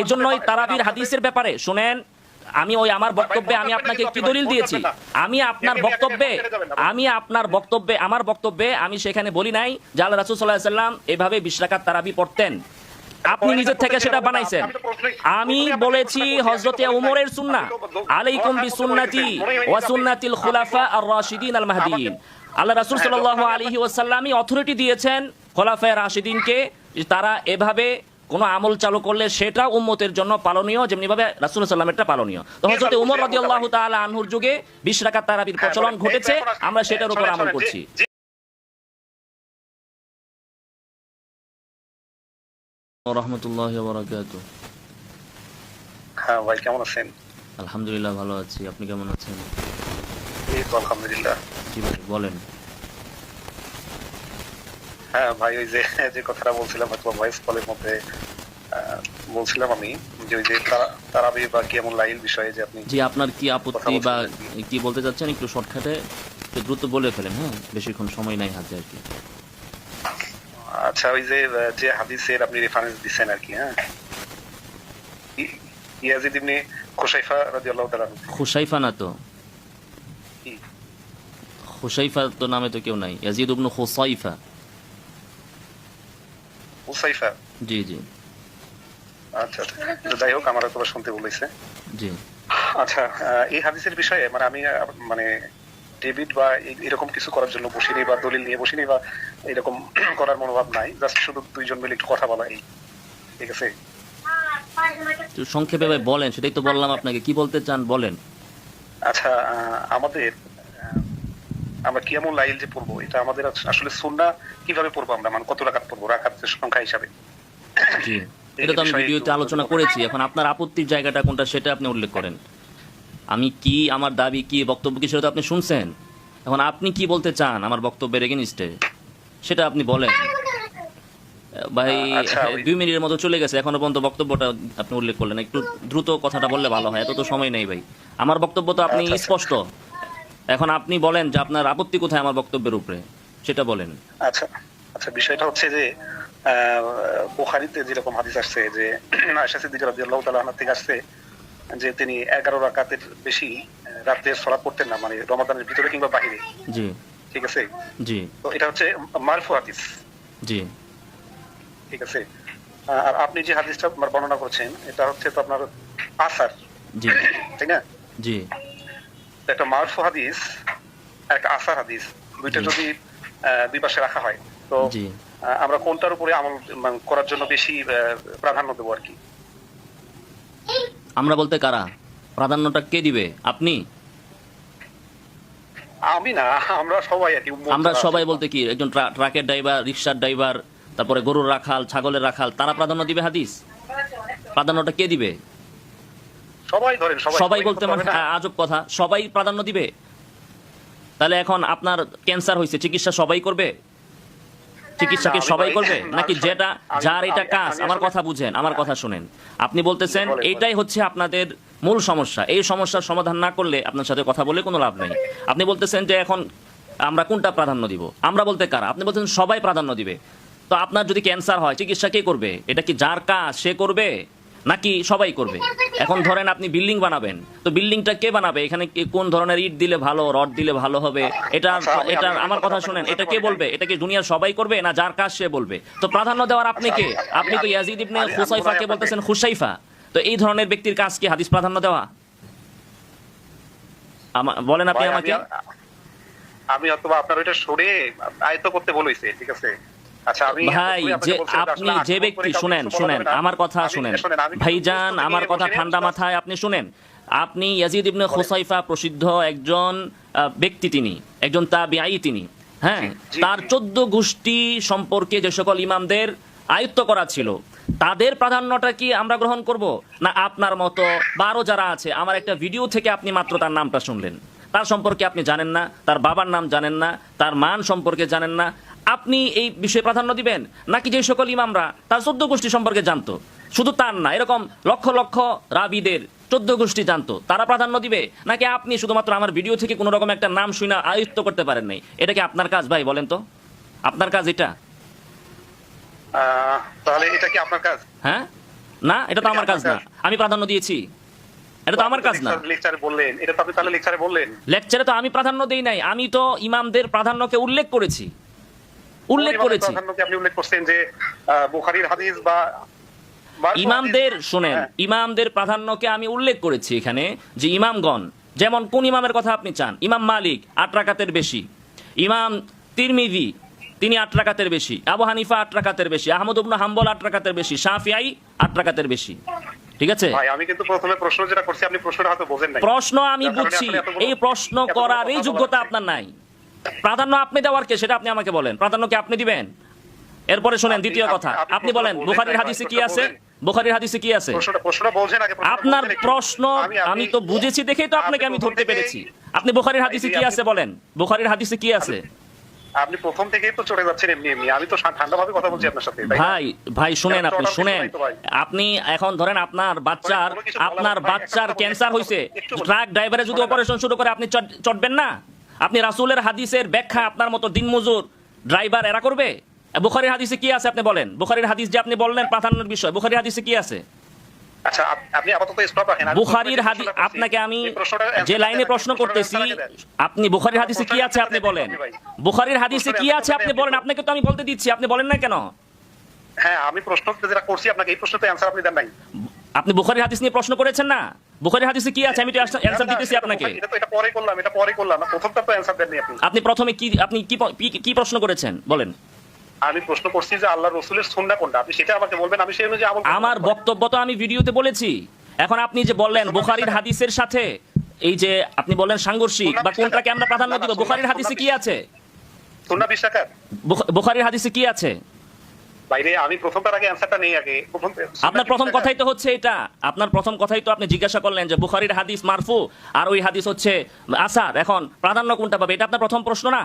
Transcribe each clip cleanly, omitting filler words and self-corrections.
এই জন্যই তারাবির হাদিসের ব্যাপারে শুনেন, আমি ওই আমার বক্তব্যে আমি আপনাকে কি দলিল দিয়েছি, আমার বক্তব্যে আমি সেখানে বলি নাই যে আল্লাহ রাসূল সাল্লাল্লাহু আলাইহি ওয়াসাল্লাম এভাবে 20 রাকাত তারাবি পড়তেন, আপনি নিজের থেকে সেটা বানাইছেন। আমি বলেছি হযরতে ওমরের সুন্নাহ, আলাইকুম বিসুন্নতি ওয়া সুন্নাতিল খুলাফা আর রাশিদিন আল মাহদিয়িন। আল্লাহ রাসূল সাল্লাল্লাহু আলাইহি ওয়াসাল্লামই অথরিটি দিয়েছেন খোলাফায়ে রাশিদিনকে, তারা এভাবে কোন আমল চালু করলে সেটা উম্মতের জন্য পালনীয়, যেমনি ভাবে রাসূল সাল্লাল্লাহু আলাইহি ওয়াসাল্লামের পালনীয়। তো হযরত ওমর রাদিয়াল্লাহু তাআলা আনহুর যুগে 20 রাকাত তারাবির প্রচলন ঘটেছে, আমরা সেটার উপর আমল করছি। রাহমাতুল্লাহি ওয়া বারাকাতুহু। হ্যাঁ ভাই, কেমন আছেন? আলহামদুলিল্লাহ ভালো আছি, আপনি কেমন আছেন? এই তো আলহামদুলিল্লাহ। জি ভাই বলেন। হ্যাঁ ভাই, ওই যে কথাটা বলছিলাম হয়তো ভয়েস কলের মধ্যে বলছিলাম আমি, যে ওই যে তারাবি বা কিয়ামুল লাইল বিষয়ে যে আপনি জি আপনার কি আপত্তি বা কি বলতে চাচ্ছেন একটু শর্টকাটে একটু দ্রুত বলে ফেলেন। হ্যাঁ, বেশিক্ষণ সময় নাই হাতে আর কি। আচ্ছা, ওই যে হাদিসের আপনি রেফারেন্স দিচ্ছেন আর কি, হ্যাঁ, ইয়াজিদ ইবনে খুসাইফা রাদিয়াল্লাহু তাআলা। খুসাইফা না তো, খুসাইফা তো নামে তো কেউ নাই, ইয়াজিদ ইবনে খুসাইফা। খুসাইফা, জি জি। আচ্ছা আচ্ছা, তো যাই হোক, আমার তো শুনতে বলেছে। জি আচ্ছা, এই হাদিসের বিষয়ে মানে আমি মানে ডেবিট বা এরকম কিছু করার জন্য বসিনি, বা দলিল নিয়ে বসিনি, বা এরকম করার মনোভাব নাই, জাস্ট শুধু দুইজন মিলে একটু কথা বলা, এই ঠিক আছে। সংক্ষেপে ভাই বলেন, সেটাই তো বললাম আপনাকে, কি বলতে চান বলেন। আচ্ছা, আমরা কিয়ামুল লাইল যে পড়বো, এটা আমাদের আসলে সুন্নাহ কিভাবে পড়বো আমরা, মানে কত রাকাত পড়বো, রাকাতের সংখ্যা হিসাবে। জি, এটা তো আমি ভিডিওতে আলোচনা করেছি। এখন আপনার আপত্তির জায়গাটা কোনটা সেটা আপনি উল্লেখ করেন। আমি কি, আমার দাবি কি, বক্তব্য কি, সেটা তো আপনি শুনছেন। এখন আপনি কি বলতে চান আমার বক্তব্যের এগেইনস্টে সেটা আপনি বলেন। ভাই 2 মিনিটের মতো চলে গেছে, এখনো পর্যন্ত বক্তব্যটা আপনি উল্লেখ করলেন, একটু দ্রুত কথাটা বললে ভালো হয়, এত তো সময় নেই ভাই। আমার বক্তব্য তো আপনি স্পষ্ট, এখন আপনি বলেন যে আপনার আপত্তি কোথায় আমার বক্তব্যের উপরে, সেটা বলেন। আচ্ছা আচ্ছা, বিষয়টা হচ্ছে যে বুখারীতে যেরকম হাদিস আসছে যে আয়েশা সিদ্দিকা রাদিয়াল্লাহু তাআলা আনহা থেকে আসছে যে তিনি 11 রাকাতের বেশি রাতে সালাত পড়তেন না, মানে রমাদানের ভিতরে কিংবা বাহিরে। জি ঠিক আছে। জি। তো এটা হচ্ছে মারফু হাদিস। জি ঠিক আছে। আর আপনি যে হাদিসটা বর্ণনা করছেন, এটা হচ্ছে তো আপনার আসার। জি, তাই না? জি। একটা মারফু হাদিস আর একটা আসার হাদিস, দুইটা যদি দুই পাশে রাখা হয়, তো আমরা কোনটার উপরে আমল করার জন্য বেশি প্রাধান্য দেবো আর কি? আমরা বলতে কারা, প্রাধান্যটা কে দিবে? আপনি? আমি না, আমরা সবাই আর কি। আমরা সবাই বলতে কি, একজন ট্রাকের ড্রাইভার, রিকশার ড্রাইভার, তারপরে গরুর রাখাল, ছাগলের রাখাল, তারা প্রাধান্য দিবে হাদিস? প্রাধান্যটা কে দিবে? সবাই ধরেন, সবাই বলতে আজব কথা, সবাই প্রাধান্য দিবে? তাহলে এখন আপনার ক্যান্সার হয়েছে, চিকিৎসা সবাই করবে? চিকিৎসা কি সবাই করবে নাকি যেটা যার এটা কাজ? আমার কথা বুঝেন, আমার কথা শুনেন। আপনি বলতেছেন এইটাই হচ্ছে আপনাদের মূল সমস্যা, এই সমস্যার সমাধান না করলে আপনার সাথে কথা বলে কোনো লাভ নেই। আপনি বলতেছেন যে এখন আমরা কোনটা প্রাধান্য দিব, আমরা বলতে কারা? আপনি বলতেছেন সবাই প্রাধান্য দিবে। তো আপনার যদি ক্যান্সার হয়, চিকিৎসা কে করবে? এটা কি যার কাজ সে করবে নাকি সবাই করবে? এখন ধরেন আপনি বিল্ডিং বানাবেন, তো বিল্ডিংটা কে বানাবে? এখানে কোন ধরনের ইট দিলে ভালো, রড দিলে ভালো হবে, এটা আমার কথা শুনেন, এটা কে বলবে? এটা কি দুনিয়ার সবাই করবে না যার কাজ সে বলবে? তো প্রাধান্য দেওয়ার আপনি কে? আপনি তো ইয়াজিদ ইবনে খুসাইফাকে বলতেছেন খুসাইফা, তো এই ধরনের ব্যক্তির কাজ কি হাদিস প্রাধান্য দেওয়া? বলেন আপনি আমাকে। আমি অথবা আপনার ওইটা সরে আয়ত্ত করতে বলেছে, ঠিক আছে। ভাই, যে আপনি যে ব্যক্তি, শুনেন আমার কথা শুনেন ভাইজান, আমার কথা ঠান্ডা মাথায় আপনি শুনেন। আপনি ইয়াজিদ ইবনে খুসাইফা প্রসিদ্ধ একজন ব্যক্তি, তিনি একজন তাবিঈ, তিনি, হ্যাঁ, তার 14 গোষ্ঠী সম্পর্কে যে সকল ইমামদের আয়ত্ত করা ছিল, তাদের প্রাধান্যটা কি আমরা গ্রহণ করব না আপনার মতো 12 যারা আছে? আমার একটা ভিডিও থেকে আপনি মাত্র তার নামটা শুনলেন, তার সম্পর্কে আপনি জানেন না, তার বাবার নাম জানেন না, তার মান সম্পর্কে জানেন না, আপনি এই বিষয়ে প্রাধান্য দিবেন? নাকি যে সকল ইমামরা তার 14 গোষ্ঠী সম্পর্কে জানতো, শুধু তার না, এরকম লক্ষ লক্ষ রাবিদের 14 গোষ্ঠী জানতো, তারা প্রাধান্য দিবে? নাকি আপনি শুধুমাত্র আমার ভিডিও থেকে কোনো রকম একটা নাম শুনে আয়ত্ত করতে পারেন নাই? এটা কি আপনার কাজ ভাই? বলেন তো, আপনার কাজ এটা? তাহলে এটা কি আপনার কাজ? হ্যাঁ, না, এটা তো আমার কাজ না। আমি প্রাধান্য দিয়েছি, এটা তো আমার কাজ না। লেকচারে বললেন, এটা তো আপনি তাহলে লেকচারে বললেন। লেকচারে তো আমি প্রাধান্য দেই নাই, আমি তো ইমামদের প্রাধান্যকে উল্লেখ করেছি। প্রাধান্যকে আপনি উল্লেখ করছেন যে বুখারীর হাদিস বা ইমামদের শুনেন, ইমামদের প্রাধান্যকে আমি উল্লেখ করেছি এখানে, যে ইমামগণ, যেমন কোন ইমামের কথা আপনি চান? ইমাম মালিক 8 রাকাতের বেশি, ইমাম তিরমিজি তিনি 8 রাকাতের বেশি, আবু হানিফা 8 রাকাতের বেশি, আহমদ ইবনে হাম্বল 8 রাকাতের বেশি, শাফিঈ 8 রাকাতের বেশি। ঠিক আছে ভাই, আমি কিন্তু প্রথমে প্রশ্ন যেটা করছি আপনি প্রশ্নটা হয়তো বোঝেন নাই। প্রশ্ন আমি বুঝছি, এই প্রশ্ন করার এই যোগ্যতা আপনার নাই। প্রাধান্য আপনি দেওয়ার কে সেটা আপনি আমাকে বলেন, প্রাধান্য কি আপনি দিবেন? এরপরে শুনেন দ্বিতীয় কথা, আপনি বলেন বুখারীর হাদিসে কি আছে? বুখারীর হাদিসে কি আছে? প্রশ্নটা বলছেন আগে। আপনার প্রশ্ন আমি তো বুঝেছি দেখেই তো আপনাকে আমি ধরতে পেরেছি। আপনি বুখারীর হাদিসে কি আছে বলেন, বুখারীর হাদিসে কি আছে? আপনি প্রথম থেকেই তো চলে যাচ্ছেন এমনি এমনি, আমি তো ঠান্ডা ভাবে কথা বলছি আপনার সাথে। ভাই শুনেন, আপনি শুনেন, আপনি এখন ধরেন আপনার বাচ্চার ক্যান্সার হয়েছে, ট্রাক ড্রাইভারে যদি অপারেশন শুরু করে আপনি চটবেন না? আপনি রাসূলের হাদিসের ব্যাখ্যা আপনার মতো দিনমজুর ড্রাইভার এরা করবে? বুখারীর হাদিসে কি আছে আপনি বলেন? বুখারীর হাদিস যে আপনি বললেন প্রাধান্যের বিষয়, বুখারীর হাদিসে কি আছে? আচ্ছা, আপনি আপাতত স্টপ রাখেন। বুখারীর হাদিস আপনাকে আমি যে লাইনে প্রশ্ন করতেছি, আপনি বুখারীর হাদিসে কি আছে আপনি বলেন। বুখারীর হাদিসে কি আছে আপনি বলেন, আপনাকে তো আমি বলতে দিচ্ছি, আপনি বলেন না কেন? হ্যাঁ, আমি প্রশ্ন যেটা করছি আপনাকে, এই প্রশ্নতে অ্যানসার আপনি দেন নাই। আপনি বুখারীর হাদিস নিয়ে প্রশ্ন করেছেন না? বুখারীর হাদিসে কি আছে আমি তো অ্যানসার দিতেছি আপনাকে। এটা পরে করলাম, প্রথমটা তো অ্যানসার দেননি আপনি। আপনি প্রথমে আপনি কি প্রশ্ন করেছেন বলেন? আমি প্রশ্ন করছি যে আল্লাহর রাসূলের সুন্নাহ কোনটা, আপনি সেটা আমাকে বলবেন, আমি সেই অনুযায়ী আমল করব। আমার বক্তব্য তো আমি ভিডিওতে বলেছি। এখন আপনি যে বললেন বুখারীর হাদিসের সাথে এই যে আপনি বললেন সাংঘর্ষিক বা কোনটাকে আমরা প্রাধান্য দিব, বুখারীর হাদিসে কি আছে? সুন্নাহ 20 টাকা। বুখারীর হাদিসে কি আছে? বাইরে আমি প্রথমটার আগে অ্যানসারটা নেই আগে। আপনার প্রথম কথাই তো হচ্ছে এটা, আপনার প্রথম কথাই তো আপনি জিজ্ঞাসা করলেন যে বুখারীর হাদিস মারফু আর ওই হাদিস হচ্ছে আসার, এখন প্রাধান্য কোনটা পাবে? এটা আপনার প্রথম প্রশ্ন না?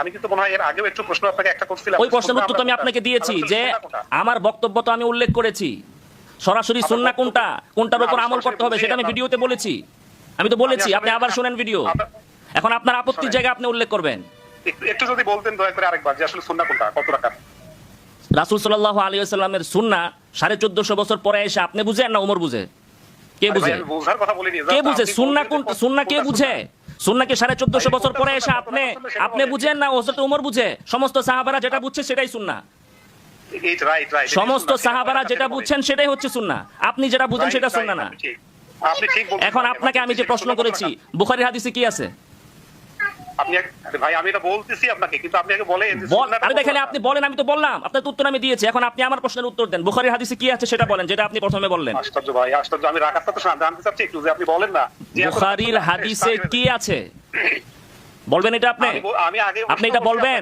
আমি কিন্তু মনে হয় এর আগেও একটু প্রশ্ন আপনাকে একটা করছিলাম। ওই প্রশ্নের উত্তর তো আমি আপনাকে দিয়েছি যে আমার বক্তব্য তো আমি উল্লেখ করেছি, সরাসরি সুন্নাহ কোনটা, কোনটার উপর আমল করতে হবে সেটা আমি ভিডিওতে বলেছি। আমি তো বলেছি, আপনি আবার শুনেন ভিডিও। এখন আপনার আপত্তির জায়গা আপনি উল্লেখ করবেন। একটু যদি বলতেন দয়া করে আরেকবার, যে আসলে সুন্নাহ কোনটা, কত রাকাত? রাসূল সাল্লাল্লাহু আলাইহি ওয়াসাল্লামের সুন্নাহ 1450 বছর পরে এসে আপনি বুঝেন না ওমর বুঝে? কে বুঝে? বুঝার কথা বলিনি। কে বুঝে সুন্নাহ কোনটা? সুন্নাহ কে বুঝে? সুন্নাহ কি 1450 বছর পরে এসে আপনি বুঝেন না হযরত ওমর বুঝে? সমস্ত সাহাবারা যেটা বুঝছে সেটাই সুন্নাহ। সমস্ত সাহাবারা যেটা বুঝছেন সেটাই হচ্ছে সুন্নাহ, আপনি যেটা বুঝেন সেটা সুন্নাহ না। আপনি ঠিক বলছেন। এখন আপনাকে আমি যে প্রশ্ন করেছি বুখারীর হাদিসে কি আছে? ভাই আমি এটা বলতেছি আপনাকে, কিন্তু আপনি আগে বলেন। আরে দেখেন, আপনি বলেন, আমি তো বললাম, আপনার তো উত্তর আমি দিয়েছি। এখন আপনি আমার প্রশ্নের উত্তর দেন, বুখারীর হাদিসে কি আছে সেটা বলেন, যেটা আপনি প্রথমে বললেন। আশ্চর্য ভাই, আশ্চর্য। আমি রাকাতটা তো জানতে চাচ্ছি একটু, যে আপনি বলেন না বুখারীর হাদিসে কি আছে বলবেন, এটা আপনি এটা বলবেন।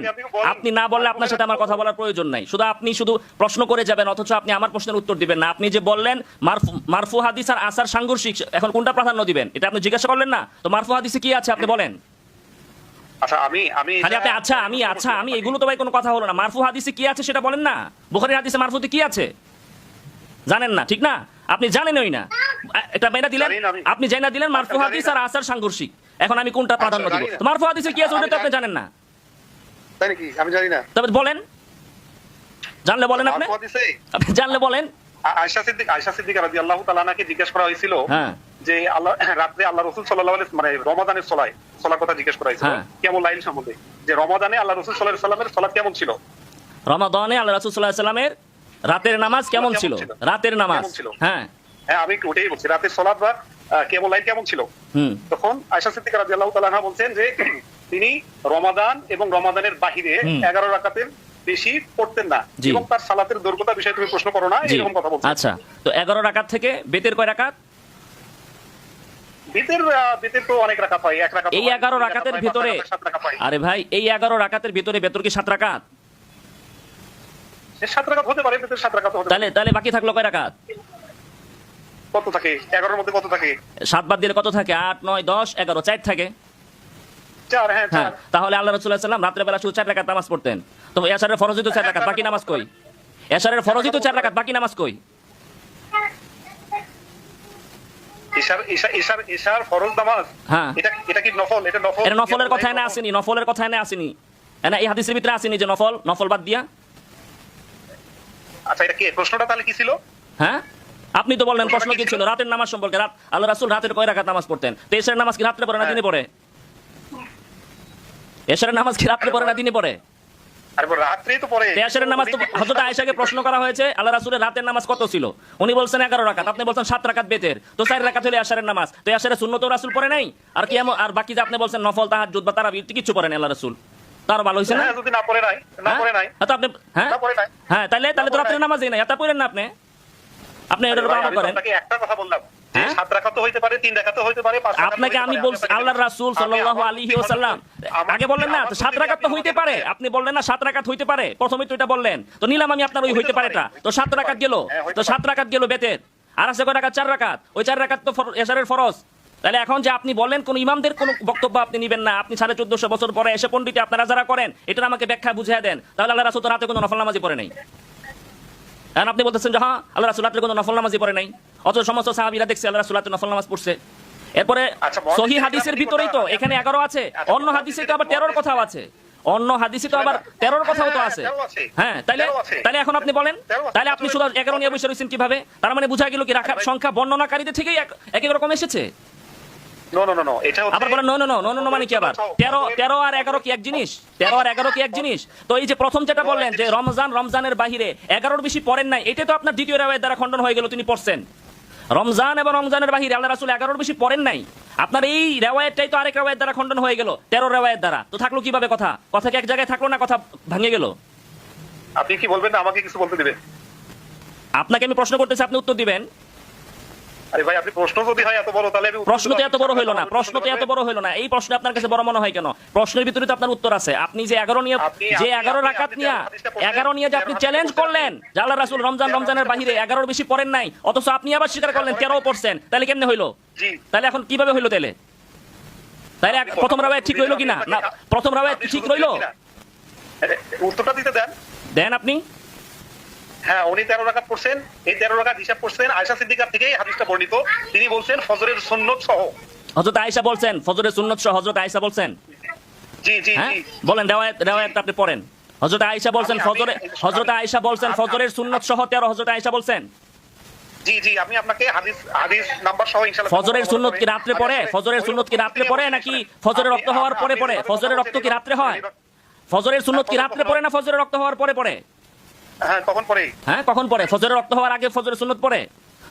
আপনি না বললে আপনার সাথে আমার কথা বলার প্রয়োজন নাই। আপনি শুধু প্রশ্ন করে যাবেন, অথচ আপনি আমার প্রশ্নের উত্তর দিবেন না। আপনি যে বললেন মারফু হাদিস আর আসার সাংঘর্ষিক, এখন কোনটা প্রাধান্য দিবেন এটা আপনি জিজ্ঞাসা করলেন না। তো মারফু হাদিসে কি আছে আপনি বলেন। আচ্ছা, আমি আমি এগুলো তো ভাই কোনো কথা হলো না। মারফু হাদিসে কি আছে সেটা বলেন না। বুখারীর হাদিসে মারফুতে কি আছে জানেন না, ঠিক না? আপনি জানেনই না, এটা মেনে দিলেন। আপনি জানা দিলেন মারফু হাদিস আর আসার সাংঘর্ষিক। এখন আমি কোনটা প্রাধান্য দিব? তো মারফু হাদিসে কি আছে ওটা তো আপনি জানেন না। তাই নাকি? আমি জানি না। তবে বলেন, জানলে বলেন। আপনি জানলে বলেন। আয়েশা সিদ্দিকা রাদিয়াল্লাহু তাআলা আনহাকে জিজ্ঞেস করা হয়েছিল যে রাতে আল্লাহ রাসূল সাল্লাল্লাহু আলাইহি মানে রমাদানের সালাত কথা জিজ্ঞেস করা হয়েছিল, কেমন লাইল সম্বন্ধে, যে রমাদানে আল্লাহ রাসূল সাল্লাল্লাহু আলাইহি ওয়াসাল্লামের সালাত কেমন ছিল। রমাদানে আল্লাহ রাসূল সাল্লাল্লাহু আলাইহি ওয়াসাল্লামের রাতের নামাজ কেমন ছিল? রাতের নামাজ, হ্যাঁ আমি ওটাই বলছি, রাতের সালাত বা কেমন লাইল কেমন ছিল। তখন আয়েশা সিদ্দিকা রাদিয়াল্লাহু তাআলা আনহা বলছেন যে তিনি রমাদান এবং রমাদানের বাহিরে 11 রাকাতের বেশি পড়তেন না, এবং তার সালাতের দৈর্ঘ্যতা বিষয়ে তুমি প্রশ্ন করো না, এরকম কথা বলছেন। আচ্ছা, তো 11 রাকাত থেকে বেতের কয় রাকাত? বেতের তো অনেক রাকাত হয়, এক রাকাত। এই 11 রাকাতের ভিতরে, আরে ভাই, এই 11 রাকাতের ভিতরে বেতর কি 7 রাকাত? 7 রাকাত হতে পারে, বেতের 7 রাকাত হতে পারে। তাহলে বাকি থাকলো কয় রাকাত? কত থাকে 11 এর মধ্যে? কত থাকে? 7 বাদ দিলে কত থাকে? 8 9 10 11, 4 থাকে। 4, হ্যাঁ। তাহলে আল্লাহ রাসূল সাল্লাল্লাহু আলাইহি ওয়াসাল্লাম রাতের বেলা শুধু 4 রাকাত নামাজ পড়তেন। তো এশারের ফরজই তো 4 রাকাত, বাকি নামাজ কই? এশারের ফরজই তো 4 রাকাত, বাকি নামাজ কই? ইশার ফরজ নামাজ, হ্যাঁ, এটা কি নফল? এটা নফলের কথায় না আসেনি, নফলের কথায় না আসেনি, না এই হাদিসের ভিতরে আসেনি যে নফল বাদ দিয়া। আচ্ছা, এটা কি প্রশ্নটা তাহলে কি ছিল? হ্যাঁ, আপনি তো বললেন প্রশ্ন কি ছিল রাতের নামাজ সম্পর্কে। রাত আল্লাহ রাসূল রাতের কয় রাকাত নামাজ পড়তেন? তো এশারের নামাজ কি রাত্রে পড়ে না দিনে পড়ে? এশারের নামাজ কি রাত্রে পড়ে না দিনে পড়ে? আরে রাত্রেই তো পড়ে। এশারের নামাজ তো হযরত আয়েশাকে প্রশ্ন করা হয়েছে আল্লাহ রাসূলের রাতের নামাজ কত ছিল, উনি বলছেন 11 রাকাত, আপনি বলছেন 7 রাকাত বেতের, তো 4 রাকাত হলো এশারের নামাজ। তো এশারের সুন্নতও রাসূল পড়ে নাই, আর কি আর বাকি যে আপনি বলছেন নফল তাহাজ্জুদ বা তারাবি কিছু পড়েন আল্লাহ রাসূল, তার ভালো হইছে না? হ্যাঁ, যদি না পড়ে নাই, না পড়ে নাই, তো আপনি হ্যাঁ না পড়ে নাই, হ্যাঁ, তাহলে তো রাতের নামাজই নাই, এটা পড়েন না আপনি, আপনি এটার উপর আমল করেন। আপনাকে একটা কথা বললাম যে হ্যাঁ? 7 রাকাত হইতে পারে, 3 রাকাত হইতে পারে, 5 রাকাত আপনাকে আমি বলছি আল্লাহর রাসূল সাল্লাল্লাহু আলাইহি ওয়াসাল্লাম আগে বললেন না 7 রাকাত তো হইতে পারে, আপনি বললেন না 7 রাকাত হইতে পারে, প্রথমেই তো এটা বললেন, তো নিলাম আমি আপনার ওই হইতে পারেটা, তো 7 রাকাত গেল, তো 7 রাকাত গেল বেতের, আর আছে কয় রাকাত? 4 রাকাত, ওই 4 রাকাত তো এশারের ফরজ। তাহলে এখন যে আপনি বলেন কোন ইমামদের কোন বক্তব্য আপনি নিবেন না, আপনি 1450 বছর পরে এসে পণ্ডিতে আপনারা যারা করেন এটা আমাকে ব্যাখ্যা বুঝিয়ে দেন, তাহলে আল্লাহ রাসূল তো রাতে কোনো নফল নামাজই পড়ে নাই। আর আপনি বলতেছেন যে হ্যাঁ আল্লাহ রাসূল রাতে কোনো নফল নামাজই পড়ে নাই, অথচ সমস্ত সাহাবীরা দেখছে আল্লাহ রাসূল রাতে নফল নামাজ পড়ছে। এরপরে সহিহ হাদিসের ভিতরেই তো এখানে 11 আছে, অন্য হাদিসে তো আবার 13 কথাও আছে, অন্য হাদিসে তো আবার 13 কথাও তো আছে। হ্যাঁ, তাহলে এখন আপনি বলেন, তাহলে আপনি শুধু 11 নিয়ে বসে রয়েছেন কিভাবে? তার মানে বোঝা গেল কি রাখার সংখ্যা বর্ণনাকারীদের থেকেই এক এক রকম এসেছে। নো, এটা হচ্ছে আবার বলেন নো মানে কি? আবার 13 আর 11 কি এক জিনিস? 13 আর 11 কি এক জিনিস? তো এই যে প্রথম যেটা বললেন যে রমজানের বাহিরে 11-র বেশি পড়েন নাই, এটা তো আপনার দ্বিতীয় রাওয়ায়ের দ্বারা খণ্ডন হয়ে গেল, তিনি পড়ছেন রমজান এবং রমজানের বাহিরে আল্লাহ রাসূল 11-র বেশি পড়েন নাই, আপনার এই রাওয়ায়াতটাই তো আরেক রাওয়ায়ের দ্বারা খণ্ডন হয়ে গেল 13 রাওয়ায়ের দ্বারা, তো থাকলো কিভাবে কথা কি এক জায়গায় থাকলো না, কথা ভাঙে গেল। আপনি কি বলবেন না আমাকে কিছু বলতে দিবেন? আপনাকে আমি প্রশ্ন করতেছি, আপনি উত্তর দিবেন। আরে ভাই, আপনি প্রশ্ন যদি হয় এত বড়, তাহলে প্রশ্ন তো এত বড় হইলো না, এই প্রশ্ন আপনার কাছে বড় মনে হয় কেন? প্রশ্নের ভিতরে তো আপনার উত্তর আছে। আপনি যে 11 নিয়ে যে 11 রাকাত নিয়ে 11 নিয়ে যে আপনি চ্যালেঞ্জ করলেন যে আল্লাহ রাসূল রমজানের বাহিরে 11-র বেশি পড়েন নাই, অথচ আপনি আবার স্বীকার করলেন 13 পড়ছেন, তাহলে কেমনে হইলো? তাহলে এখন কিভাবে হইলো? তাহলে প্রথম রাওয়ায়াত ঠিক রইলো কিনা? না, প্রথম রাওয়ায়াত ঠিক রইলো? উত্তরটা দিতে দেন আপনি। হ্যাঁ, উনি 13 রাকাত পড়ছেন, এই 13 রাকাত হিসাব করছেন আয়েশা সিদ্দিকার থেকে হাদিসটা বর্ণিত, তিনি বলছেন ফজরের সুন্নত সহ। হযরত আয়েশা বলছেন ফজরের সুন্নত সহ, হযরত আয়েশা বলছেন? জি, বলেন রাওয়ায়াত আপনি পড়েন। হযরত আয়েশা বলছেন ফজরের সুন্নত সহ 13, হযরত আয়েশা বলছেন। জি, আমি আপনাকে হাদিস নাম্বার সহ ইনশাআল্লাহ। ফজরের সুন্নত কি রাত্রে পড়ে? ফজরের সুন্নত কি রাত্রে পড়ে নাকি ফজরের রক্ত হওয়ার পরে পড়ে? ফজরের রক্ত কি রাত্রে হয়? ফজরের সুন্নত কি রাত্রে পড়ে না ফজরের রক্ত হওয়ার পরে পড়ে? হ্যাঁ, কখন পড়ে? ফজরের রক্ত হওয়ার আগে ফজরের সুন্নত পড়ে।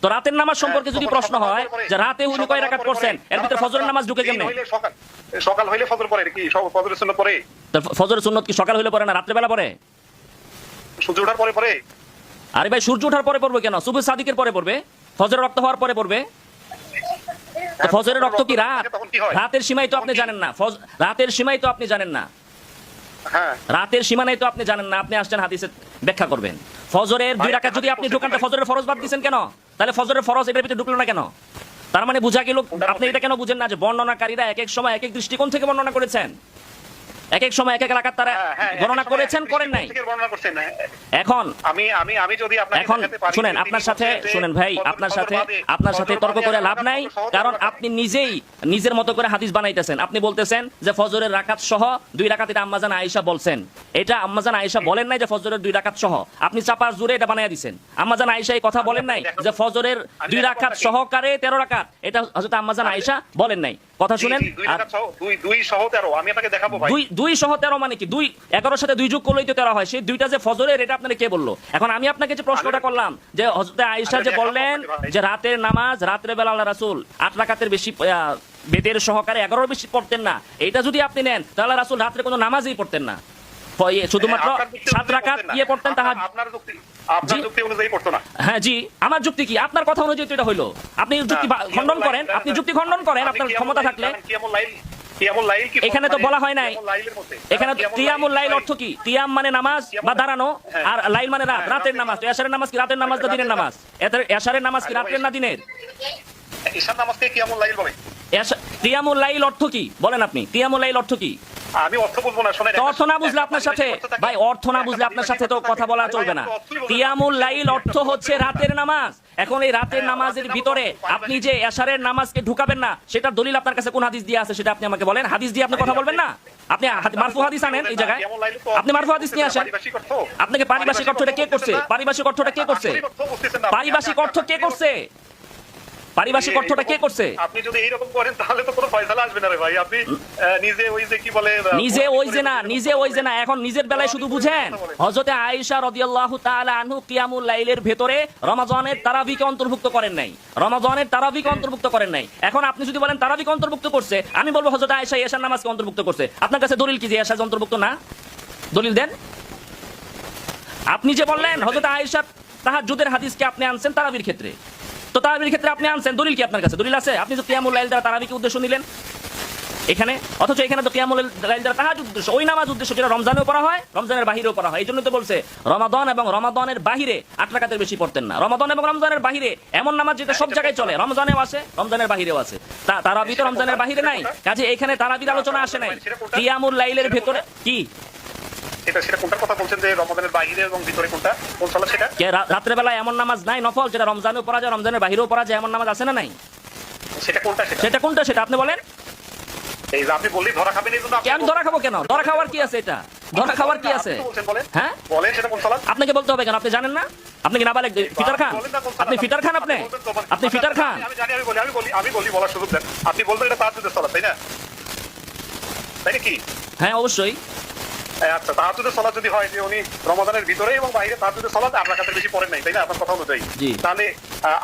তো রাতের নামাজ সম্পর্কে যদি প্রশ্ন হয় যে রাতে উনি কয় রাকাত পড়ছেন, এর ভিতরে ফজরের নামাজ ঢুকে কেমনে? সকাল হইলে ফজর পড়ে কি? ফজরের সুন্নত পড়ে? ফজরের সুন্নত কি সকাল হইলে পড়ে না রাত্রে বেলা পড়ে? সূর্য ওঠার পরে পড়ে? আরে ভাই, সূর্য ওঠার পরে পড়বে কেন? সুবহ সাদিকের পরে পড়বে, ফজরের রক্ত হওয়ার পরে পড়বে। তো ফজরের রক্ত কি রাতের সীমাই তো আপনি জানেন না, রাতের সীমাই তো আপনি জানেন না, রাতের সীমা নাই তো আপনি জানেন না, আপনি আসছেন হাদিসে ব্যাখ্যা করবেন। ফজরের 2 রাকাত যদি আপনি ঢুকান, ফজরের ফরজ বাদ দিবেন কেন? তাহলে ফজরের ফরজ এটার ভিতরে ঢুকলো না কেন? তার মানে বোঝা গেল আপনি এটা কেন বুঝেন না যে বর্ণনাকারীরা এক এক সময় এক এক দৃষ্টিকোণ থেকে বর্ণনা করেছেন, এক এক সময় এক এক রাকাত তারা গণনা করেছেন, করেন নাই। এখন আমি যদি আপনাকে এখন শুনেন, শুনেন ভাই, আপনার সাথে তর্ক করে লাভ নাই, কারণ আপনি নিজেই নিজের মতো করে হাদিস বানাইতেছেন। আপনি বলতেছেন যে ফজরের রাকাত সহ 2 রাকাত, এটা আম্মাজান আয়েশা বলছেন। এটা আম্মাজান আয়েশা বলেন নাই যে ফজরের 2 রাকাত সহ, আপনি চাপার জোরে এটা বানাইয়া দিবেন। আম্মাজান আয়েশা এই কথা বলেন নাই যে ফজরের 2 রাকাত সহকারে 13 রাকাত, এটা হযরত আম্মাজান আয়েশা বলেন নাই। কথা শুনেন, 2 সহ 13 আমি আপনাকে দেখাবো ভাই। 2 সহ 13 মানে কি? 11 সাথে 2 যোগ করলেই তো 13 হয়। সেই 2টা যে ফজরের, এটা আপনাকে কে বললো? এখন আমি আপনাকে যে প্রশ্নটা করলাম যে হযরত আয়েশা যে বললেন যে রাতের নামাজ রাত্রে বেলা আল্লাহ রাসূল 8 রাকাতের বেশি বেদের সহকারে 11-র বেশি পড়তেন না, এটা যদি আপনি নেন তাহলে আল্লাহ রাসূল রাত্রে কোনো নামাজই পড়তেন না, শুধুমাত্র 7 রাকাত পড়তেন। আপনার যুক্তি অনুযায়ী পড়তো না? হ্যাঁ জি, আমার যুক্তি কি? আপনার কথা অনুযায়ী তো এটা হইলো। আপনি যুক্তি খণ্ডন করেন, আপনার ক্ষমতা থাকলে। এখানে তো বলা হয় নাই, এখানে কিয়ামুল লাইল অর্থ কি? কিয়াম মানে নামাজ বা দাঁড়ানো, আর লাইল মানে রাত, রাতের নামাজ। তো এশারের নামাজ কি রাতের নামাজ না দিনের নামাজ? এশারের নামাজ কি রাতের না দিনের? এশার নামাজকে কিয়ামুল লাইল বলে। কিয়ামুল লাইল অর্থ কি বলেন আপনি? কিয়ামুল লাইল অর্থ কি? আমি অর্থ বুঝবো না, শোনেন। অর্থ না বুঝলে আপনার সাথে ভাই, অর্থ না বুঝলে আপনার সাথে তো কথা বলা চলবে না। কিয়ামুল লাইল অর্থ হচ্ছে রাতের নামাজ। এখন এই রাতের নামাজের ভিতরে আপনি যে এশারের নামাজকে ঢুকাবেন না, সেটা দলিল আপনার কাছে কোন হাদিস দিয়ে আছে সেটা আপনি আমাকে বলেন। হাদিস দিয়ে আপনি কথা বলবেন না, আপনি মারফু হাদিস আনেন এই জায়গায়, আপনি মারফু হাদিস নিয়ে আসেন। আপনাকে পারিভাষিক অর্থটা কে করছে? পারিভাষিক অর্থটা কে করছে? পারিভাষিক অর্থ কে করছে? পারিভাষিক অর্থটা কে করছে? আপনি যদি এইরকম করেন তাহলে তো কোনো ফয়সালা আসবে না রে ভাই। আপনি নিজে ওই যে কি বলে, নিজে ওই যে না, নিজে ওই যে না, এখন নিজের বেলায় শুধু বুঝেন। হযরতে আয়েশা রাদিয়াল্লাহু তাআলা আনহু কিয়ামুল লাইলের ভেতরে রমাজানের তারাবিকে অন্তর্ভুক্ত করেন নাই, রমাজানের তারাবিকে অন্তর্ভুক্ত করেন নাই। এখন আপনি যদি বলেন তারাবিকে অন্তর্ভুক্ত করছে, আমি বলবো হযরতে আয়েশা এশার নামাজকে অন্তর্ভুক্ত করছে। আপনার কাছে দলিল কি যে এশা অন্তর্ভুক্ত না? দলিল দেন। আপনি যে বললেন হযরতে আয়েশা তাহাজ্জুদের হাদিসকে আপনি আনছেন তারাবির ক্ষেত্রে, তো তারাবির ক্ষেত্রে আপনি আনছেন, দলিল কি আপনার কাছে? দলিল আছে? আপনি তো কিয়ামুল লাইল দ্বারা তারাবিকে উদ্দেশ্য নিলেন এখানে, অথচ এখানে তো কিয়ামুল লাইল দ্বারা তাহাজ্জুদ উদ্দেশ্য, ওই নামাজ উদ্দেশ্য যেটা রমজানেও পড়া হয়, রমজানের বাহিরেও পড়া হয়। এই জন্য তো বলছে রমাদান এবং রমাদানের বাহিরে 8 রাকাতের বেশি পড়তেন না। রমাদান এবং রমজানের বাহিরে এমন নামাজ যেটা সব জায়গায় চলে, রমজানেও আছে, রমজানের বাহিরেও আছে। তারাবি তো রমজানের বাহিরে নাই, কাজে এখানে তারাবির আলোচনা আসে নাই। কিয়ামুল লাইলের ভেতরে কি সেটা কোনটার কথা বলছেন যে রমাদানের বাইরে এবং ভিতরে কোনটা, কোন সালা সেটা? রাত্রে বেলা এমন নামাজ নাই নফল যেটা রমজানেও পড়া যায়, রমজানের বাহিরেও পড়া যায়, এমন নামাজ আছে না নাই? সেটা কোনটা? সেটা কোনটা সেটা আপনি বলেন। এই যে আপনি বললেই ধরা খাবেন, এই জন্য আমি ধরা খাবো কেন? ধরা খাওয়ার কি আছে? এটা ধরা খাওয়ার কি আছে? হ্যাঁ বলেন, সেটা কোন সালাত? আপনাকে বলতে হবে কেন? আপনি জানেন না? আপনি কি নাবালেগ ফিটার খান? আপনি ফিটার খান? আপনি ফিটার খান? আমি জানি, আমি বলি বলার সুযোগ দেন। আপনি বলবেন এটা তাহাজ্জুদের সালাত, তাই না? তাই নাকি? হ্যাঁ অবশ্যই। আচ্ছা, তাহাজ্জুদের সালাত যদি হয় যে উনি রমাদানের ভিতরে এবং বাইরে তাহাজ্জুদের সালাত 8 রাকাতের বেশি পড়েন নাই, তাই না আপনার কথা অনুযায়ী? তাহলে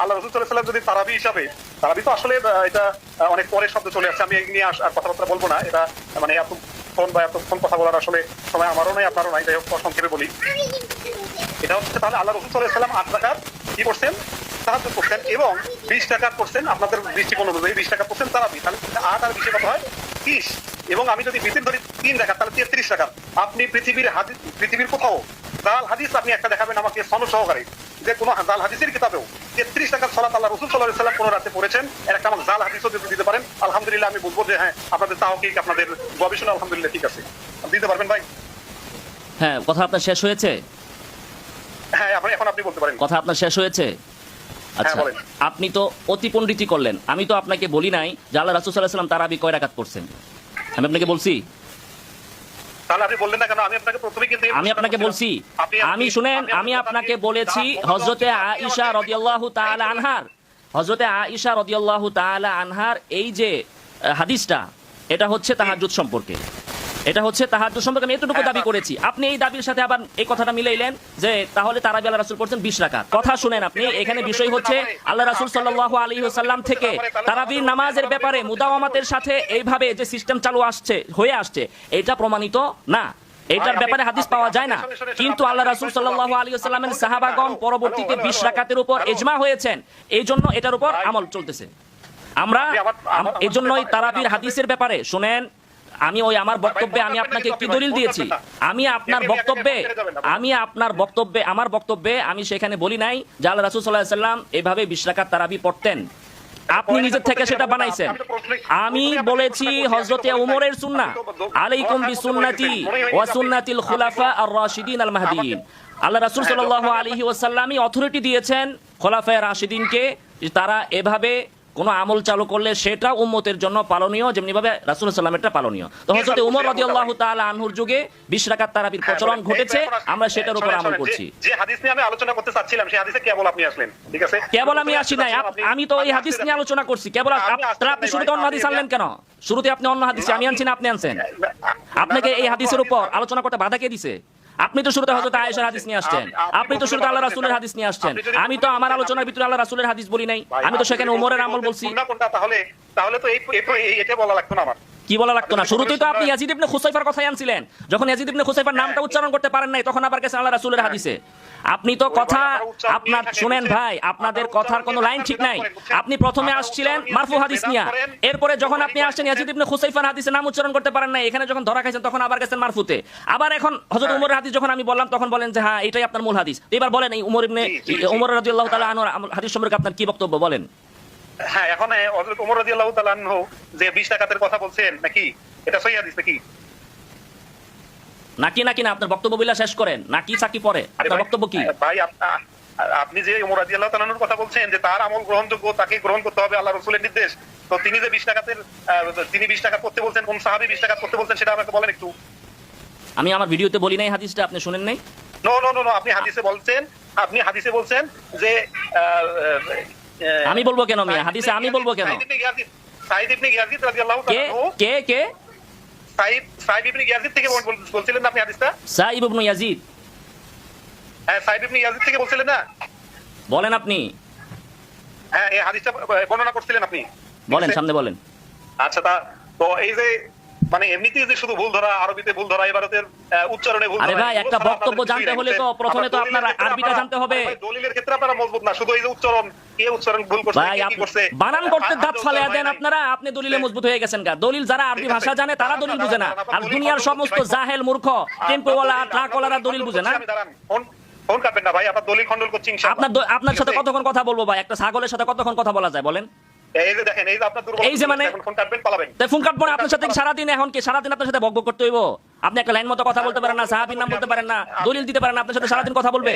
আল্লাহ রাসূল সাল্লাল্লাহু আলাইহি ওয়াসাল্লাম যদি তারাবি হিসাবে, তারাবি তো আসলে এটা অনেক পরের শব্দ চলে আসছে, আমি এই নিয়ে আর কথাবার্তা বলবো না। এটা মানে এতক্ষণ কথা বলার আসলে সময় আমারও নাই, আপনারও নাই, যাই হোক সংক্ষেপে বলি। এটা হচ্ছে তাহলে আল্লাহ রাসূল সাল্লাল্লাহু আলাইহি ওয়াসাল্লাম 8 রাকাত কি করছেন? তাহাজ্জুদ করছেন, এবং 20 রাকাত করছেন আপনাদের দৃষ্টিকোণ অনুযায়ী, 20 রাকাত করছেন তারাবি। তাহলে 8 আর 20 কত হয়? 30। এবং আমি যদি বিতির ধরি 3 রাকাত, তাহলে 33 রাকাত। আপনি পৃথিবীর কোথাও জাল হাদিস আপনি একটা দেখাবেন আমাকে সনদ সহকারে, যে কোনো জাল হাদিসের কিতাবেও 33 রাকাত সালাত আল্লাহ রাসূল সাল্লাল্লাহু আলাইহি ওয়াসাল্লাম কোন রাতে পড়েছেন, এর একটা আমাকে জাল হাদিসও যদি দিতে পারেন, আলহামদুলিল্লাহ আমি বলবো যে হ্যাঁ আপনাদের তাওহীদ, আপনাদের গবেষণা আলহামদুলিল্লাহ ঠিক আছে। দিতে পারবেন ভাই? হ্যাঁ, কথা আপনার শেষ হয়েছে? হ্যাঁ, এখন আপনি বলতে পারেন। কথা আপনার শেষ হয়েছে? আচ্ছা, আপনি তো অতি পণ্ডিতি করলেন। আমি তো আপনাকে বলি নাই যে আল্লাহ রাসূল সাল্লাল্লাহু আলাইহি ওয়াসাল্লাম তারাবি কয় রাকাত পড়ছেন, আমি আপনাকে বলছি। তাহলে আপনি বললেন না কেন? আমি আপনাকে প্রথমে কিন্তু আমি আপনাকে বলছি, আমি শুনেন, আমি আপনাকে বলেছি হযরতে আয়েশা রাদিয়াল্লাহু তাআলা আনহার, হযরতে আয়েশা রাদিয়াল্লাহু তাআলা আনহার এই যে হাদিসটা, এটা হচ্ছে তাহাজ্জুদ সম্পর্কে, এটা হচ্ছে তাহাজ্জুদ সম্পর্কে আমি এতটুকু দাবি করেছি। আপনি এই দাবির সাথে আবার এই কথাটা মিলাইলেন যে তাহলে তারাবি আল্লাহ রাসূল পড়ছেন 20 রাকাত। কথা শুনেন আপনি, এখানে বিষয় হচ্ছে আল্লাহ রাসূল সাল্লাল্লাহু আলাইহি ওয়াসাল্লাম থেকে তারাবির নামাজের ব্যাপারে মুদাওয়ামাতের সাথে এইভাবে যে সিস্টেম চালু হয়ে আসছে, এটা প্রমাণিত না, এটার ব্যাপারে হাদিস পাওয়া যায় না। কিন্তু আল্লাহ রাসূল সাল্লাল্লাহু আলাইহি ওয়াসাল্লামের সাহাবাগণ পরবর্তীতে 20 রাকাতের উপর ইজমা হয়েছেন, এই জন্য এটার উপর আমল চলতেছে। আমরা এই জন্যই তারাবির হাদিসের ব্যাপারে শুনেন, আমি ওই আমার বক্তব্যে আমি আপনাকে কি দলিল দিয়েছি, আমার বক্তব্যে আমি সেখানে বলি নাই যে আল্লাহ রাসূল সাল্লাল্লাহু আলাইহি ওয়াসাল্লাম এভাবে 20 রাকাত তারাবি পড়তেন, আপনি নিজের থেকে সেটা বানাইছেন। আমি বলেছি হযরতে ওমরের সুন্নাহ, আলাইকুম বিসুন্নতি ওয়া সুন্নাতিল খুলাফা আর-রাশিদিন আল মাহদিয়িন। আল্লাহ রাসূল সাল্লাল্লাহু আলাইহি ওয়াসাল্লামই অথরিটি দিয়েছেন খোলাফায়ে রাশিদিনকে, তারা এভাবে কোন আমল চালু করলে সেটা উম্মতের জন্য পালনীয়, যেমনি ভাবে রাসূল সাল্লাল্লাহু আলাইহি ওয়াসাল্লাম এটা পালনীয়। তো হযরত ওমর রাদিয়াল্লাহু তাআলা আনহুর যুগে 20 রাকাত তারাবির প্রচলন ঘটেছে, আমরা সেটার উপর আমল করছি। যে হাদিস নিয়ে আমি আলোচনা করতে চাচ্ছিলাম, সেই হাদিসে কেবল আপনি আসলেন, ঠিক আছে? কেবল আমি আসি নাই, আমি তো এই হাদিস নিয়ে আলোচনা করছি। কেবল আপনি শুরুতে অন্য হাদিস আনলেন কেন? শুরুতে আপনি অন্য হাদিস, আমি আনছি না আপনি আনছেন? আপনাকে এই হাদিসের উপর আলোচনা করতে বাধা কে দিছে? আপনি তো শুরুতে হযরত আয়েশার হাদিস নিয়ে আসছেন, আপনি তো শুরুতে আল্লাহ রাসূলের হাদিস নিয়ে আসছেন। আমি তো আমার আলোচনার ভিতরে আল্লাহ রাসূলের হাদিস বলি নাই, আমি তো সেখানে ওমরের আমল বলছি। তাহলে তো এটা বলা লাগতো না আমার। কি বলা লাগতো না? শুরুতেই তো আপনি ইয়াজিদ ইবনে খুসাইফার কথাই আনছিলেন। যখন ইয়াজিদ ইবনে খুসাইফার নামটা উচ্চারণ করতে পারেন নাই, তখন আবার গেছেন আল্লাহ রাসূলের হাদিসে। আপনি তো কথা আপনার শুনেন ভাই, আপনাদের কথার কোনো লাইন ঠিক নাই। আপনি প্রথমে আসছিলেন মারফু হাদিস নিয়ে, এরপরে যখন আপনি আসছেন ইয়াজিদ ইবনে খুসাইফার হাদিসে নাম উচ্চারণ করতে পারেন নাই, এখানে যখন ধরা খাইছেন তখন আবার গেছেন মারফুতে। আবার এখন হযরত ওমরের হাদিস যখন আমি বললাম তখন বলেন যে হ্যাঁ এটাই আপনার মূল হাদিস। এবার বলেন এই ওমর রাদিয়াল্লাহু তাআলা আনহু হাদিস সম্পর্কে আপনার কি বক্তব্য বলেন? হ্যাঁ, এখন হযরত ওমর রাদিয়াল্লাহু তাআলা আনহু যে 20 রাকাতের কথা বলছেন নাকি, এটা সহিহ হাদিস নাকি? নাকি নাকি না, আপনার বক্তব্য বিলাস শেষ করেন, নাকি চাকি পরে আপনার বক্তব্য কি? ভাই আপনি যে ওমর রাদিয়াল্লাহু তাআলার কথা বলছেন যে তার আমল গ্রহণযোগ্য, তাকে গ্রহণ করতে হবে আল্লাহ রাসূলের নির্দেশ, তো তিনি যে 20 টাকাতের তিনি 20 টাকা করতে বলছেন, কোন সাহাবী 20 টাকা করতে বলছেন সেটা আমাকে বলেন একটু। আমি আমার ভিডিওতে বলি নাই হাদিসটা, আপনি শুনেন নাই? নো নো নো নো, আপনি হাদিসে বলছেন যে আমি বলবো কেন মিয়া? হাদিসে আমি বলবো কেন? সাঈদ ইবনে ইয়াজিদ রাদিয়াল্লাহু কে তাআলা কে কে সাঈদ ইবনে ইয়াজিদ থেকে বলছিলেন না আপনি হাদিসটা? সাঈব ইবনে ইয়াজিদ, হ্যাঁ সাঈদ ইবনে ইয়াজিদ থেকে বলছিলেন না? বলেন আপনি, হ্যাঁ এই হাদিসটা বর্ণনা করছিলেন আপনি, বলেন সামনে বলেন। আচ্ছা তো এই যে মানে এমনিতেই যে শুধু ভুল ধরা, আরবিতে ভুল ধরা, ইবারতের উচ্চারণে ভুল ধরা, আরে ভাই একটা বক্তব্য জানতে হলে তো প্রথমে তো আপনার আরবিটা জানতে হবে। দলিলের ক্ষেত্রে আপনারা মজবুত না, শুধু এই যে উচ্চারণ, কে উচ্চারণ ভুল করছে, ভাই কে কি করছে, বানান করতে দাঁত ফালায়া দেন আপনারা, আপনি দলিলে মজবুত হয়ে গেছেন গা। দলিল যারা আরবি ভাষা জানে তারা দলিল বুঝে না, আর দুনিয়ার সমস্ত জাহেল মূর্খ টেম্পোওয়ালা ট্রাকওয়ালারা দলিল বুঝে না। ফোন কাটবেন না ভাই, আপনার দলিল খণ্ডন করছি ইনশাআল্লাহ। আপনার সাথে কতক্ষণ কথা বলবো ভাই? একটা ছাগলের সাথে কতক্ষণ কথা বলা যায় বলেন? এই যে দেখেন, এই যে আপনার দুর্বল, এই যে মানে ফোন কাটবেন পালাবেন। তাই ফোন কাটবো না আপনার সাথে সারাদিন, এখন কি সারাদিন আপনার সাথে বকবক করতে হইব? আপনি একটা লাইন মতো কথা বলতে পারেন না, সাহাবীর নাম বলতে পারেন না, দলিল দিতে পারেন না, আপনার সাথে সারাদিন কথা বলবে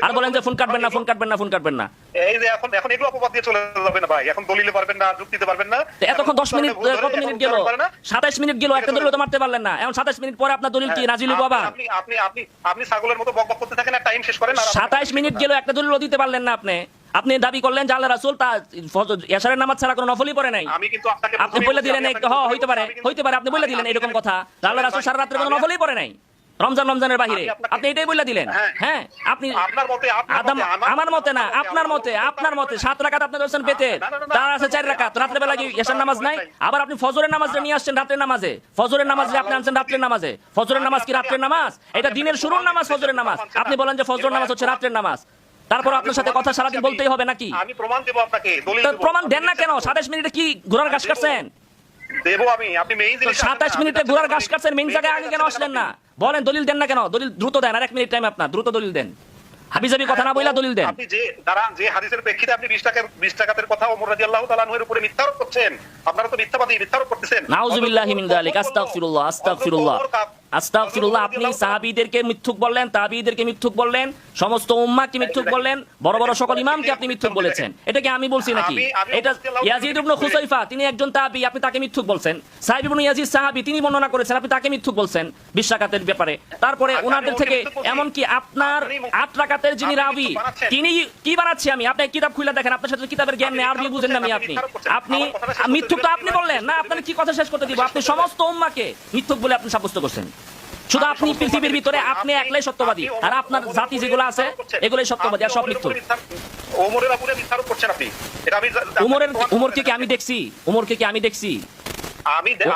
আর বলেন যে ফোন কাটবেন না, ফোন কাটবেন না, ফোন কাটবেন না। এই যে এখন এগুলো অপবাদ দিয়ে চলে যাবে না ভাই, এখন দলিলে পারবেন না, যুক্তিতে পারবেন না। এতক্ষণ 10 মিনিট, কত মিনিট গেল? 27 মিনিট গেল, একটা দলিল তো মারতে পারলেন না। এখন 27 মিনিট পরে আপনার দলিল কি নাজিল হইব আবার? আপনি ছাগলের মতো বকবক করতে থাকেন আর টাইম শেষ করেন। 27 মিনিট গেল, একটা দলিল দিতে পারলেন না আপনি। আপনি দাবি করলেন যে আল্লাহ রাসূল তা এশারের নামাজ ছাড়া কোনো নফলই পড়ে নাই। আমি কিন্তু আপনি বলে দিলেন হইতে পারে আপনি বলে দিলেন এরকম কথা, আল্লাহ রাসূল সারা রাত্রে কোনো নফলই পড়ে নাই রমজানের বাহিরে, আপনি এটাই বলে দিলেন। হ্যাঁ আপনি আমার মতে না, আপনার মতে 7 রাকাত আপনি ধরছেন পেতে, তার আছে 4 রাকাত। রাতের বেলা কি এশার নামাজ নাই? আবার আপনি ফজরের নামাজে নিয়ে আসছেন রাতের নামাজে, ফজরের নামাজে আপনি আনছেন রাতের নামাজে। ফজরের নামাজ কি রাতের নামাজ? এটা দিনের শুরুর নামাজ, ফজরের নামাজ। আপনি বলেন যে ফজরের নামাজ হচ্ছে রাতের নামাজ, তারপর আপনার সাথে কথা সারাদিন বলতেই হবে নাকি? আমি প্রমাণ দেব আপনাকে, দলিল দেব। প্রমাণ দেন না কেন? 27 মিনিটে কি ঘোড়ার ঘাস কাটছেন? দেব আমি, আপনি মেইন জিনিস 27 মিনিটে ঘোড়ার ঘাস কাটছেন, মেইন জায়গায় আগে কেন আসলেন না? বলেন দলিল দেন না কেন? দলিল দ্রুত দেন, আর 1 মিনিট টাইম আপনার, দ্রুত দলিল দেন। হাবিজাবি কথা না বইলা দলিল দেন। আপনি যে হাদিসের প্রেক্ষিতে আপনি 20 টাকার কথা ওমর রাদিয়াল্লাহু তাআলা আনহুর উপরে মিথ্যা আরোপ করছেন, আপনারা তো মিথ্যাবাদী, মিথ্যা আরোপ করতেছেন। নাউযুবিল্লাহি মিন যালিক, আস্তাগফিরুল্লাহ আস্তাগফিরুল্লাহ আস্তাগফিরুল্লাহ। আপনি সাহাবীদেরকে মিথ্যুক বললেন, তাবিঈদেরকে মিথ্যুক বললেন, সমস্ত উম্মাহকে মিথ্যুক বললেন, বড় বড় সকল ইমামকে আপনি মিথ্যুক বলেছেন। এটা কি আমি বলছি নাকি? এটা ইয়াজিদ ইবনে খুসাইফা, তিনি একজন তাবিঈ, আপনি তাকে মিথ্যুক বলছেন। সাঈদ ইবনে ইয়াজিদ সাহাবী, তিনি বর্ণনা করেছেন, আপনি তাকে মিথ্যুক বলছেন 20 রাকাতের ব্যাপারে। তারপরে ওনাদের থেকে এমনকি আপনার 8 রাকাতের যিনি রাবী, তিনি কি বানাচ্ছি আমি? আপনি কিতাব খুলে দেখেন, আপনার সাথে কিতাবের জ্ঞান নেই, আরবি বুঝেন না আমি। আপনি মিথ্যুক তো আপনি বললেন না, আপনার কি কথা শেষ করতে দিব? আপনি সমস্ত উম্মাহকে মিথ্যুক বলে আপনি সাব্যস্ত করছেন। শুধু আপনি পৃথিবীর ভিতরে আপনি একলাই সত্যবাদী, আর আপনার জাতি যেগুলো আছে এগুলোই সত্যবাদী, আর সব মিথ্যুক। ওমরের উপরে মিথ্যা আরোপ করছেন আপনি, এটা আমি উমরকে কি আমি দেখছি? উমরকে কি আমি দেখছি?